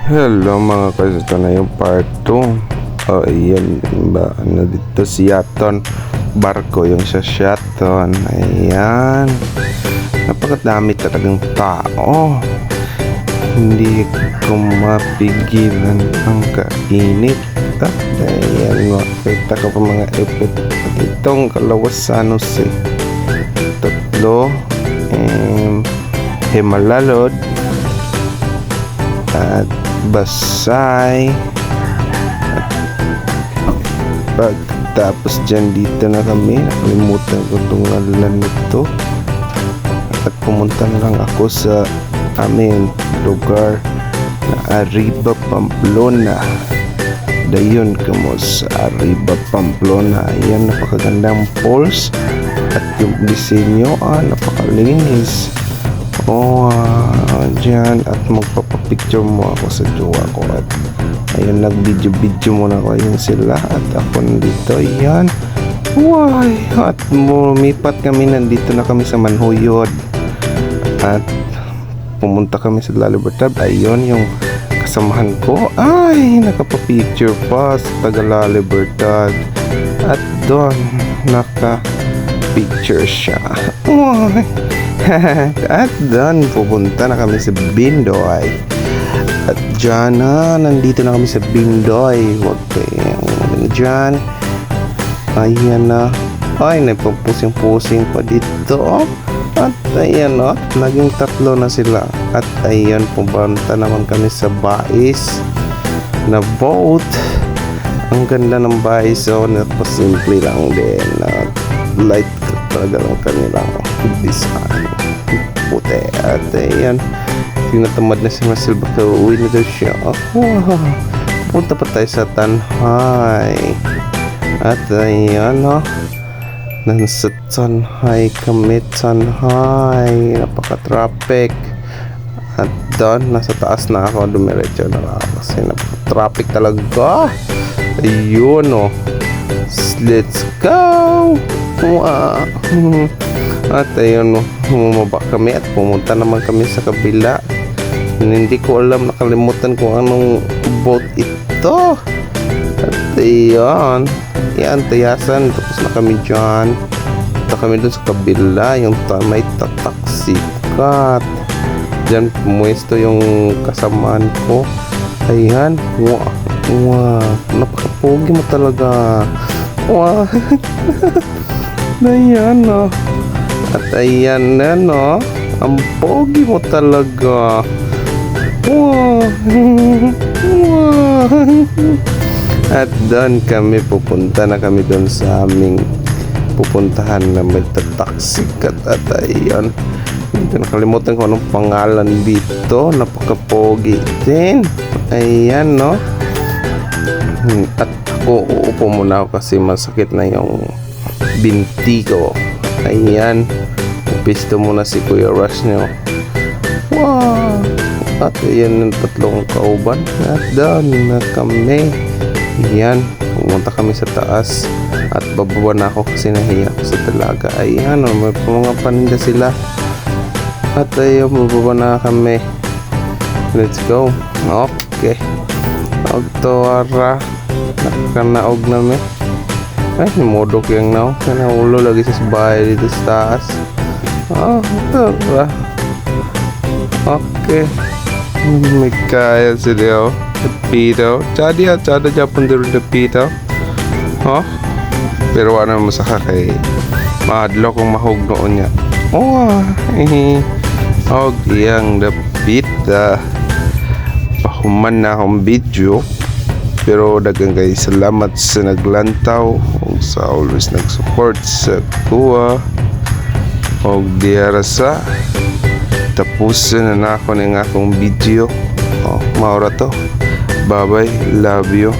Hello mga guys, ito na yung part 2. Ayan ba, dito si Yaton barko, yung sa Yaton. Ayan, napakadami talagang tao, hindi ko mapigilan ang kainit. Ayan, makita ka pa mga epit. Itong Kalawasan Jose, tatlo, Himalalod at Basay. At pagtapos dyan, dito na kami, nakalimutan ko itong ngalan nito, at pumunta na lang ako sa amin lugar na Arriba, Pamplona. Dayon kamo sa Arriba, Pamplona. Ayan, napakagandang falls at yung disenyo napakalinis. Dyan, at magpapapicture mo ako sa jowa ko, at ayun, nag-video muna ko. Ayun sila at ako nandito. Ayan, at lumipat kami, nandito na kami sa Manhuyod at pumunta kami sa La Libertad. Ayun, yung kasamahan ko ay nakapapicture pa sa taga La Libertad, at doon naka-picture siya. At doon pupunta na kami sa Bindoy, at dyan nandito na kami sa Bindoy. Huwag kayong dyan. Ayan na, ay nagpapusing-pusing pa dito. At ayan, naging tatlo na sila. At ayan, pupunta naman kami sa Bais na boat. Ang ganda ng Bais, napasimple lang din, light talaga lang kanilang design, puti. At ayan, tinatamad na si Marcel, baka uwi na daw siya. Punta pa tayo sa Tanhay. At ayan, nasa Tanhay kami. Tanhay, napaka-traffic. At doon, nasa taas na ako, dumiretso na ako kasi napaka-traffic talaga. Ayun, let's go. At ayun, bumaba kami at pumunta naman kami sa kabila. Hindi ko alam, nakalimutan ko anong boat ito. At ayun, Tayasan. Tapos na kami dyan. Punta kami dun sa kabila, yung may tataksikat. Dyan pumuesto yung kasamaan ko. Ayan, napakapogi mo talaga. Ayan, at ayan na, ang pogi mo talaga. At doon kami, pupunta na kami doon sa aming pupuntahan na may tataksikat. At ayan, dito nakalimutan ko anong pangalan dito. Napakapogi din. Ayan, at uupo muna ako kasi masakit na yung binti ko. Ayan, upisto muna si Kuya Rush nyo. At ayan, yung tatlong kauban. At doon na kami. Ayan, pumunta kami sa taas at bababa na ako kasi nahiya ako sa talaga. Ayan, may mga paninda sila. At ayan, bababa na kami. Let's go. Okay, Agtuara, nakanaog namin. Ay, nimodok yung kanaulo lagi sa bahay dito sa taas. Ito ba? Okay, may kaya sila. Pito, jadi Japon dulu de pito. Pero ano mo sa kay madlo kung mahog noon niya. Iyang de pita. Pahuman na akong video. Pero dagang guys, salamat sa naglantaw o sa always nag-support sa kuha o diara sa tapusin na ako ng akong video. Maura to. Bye bye, love you.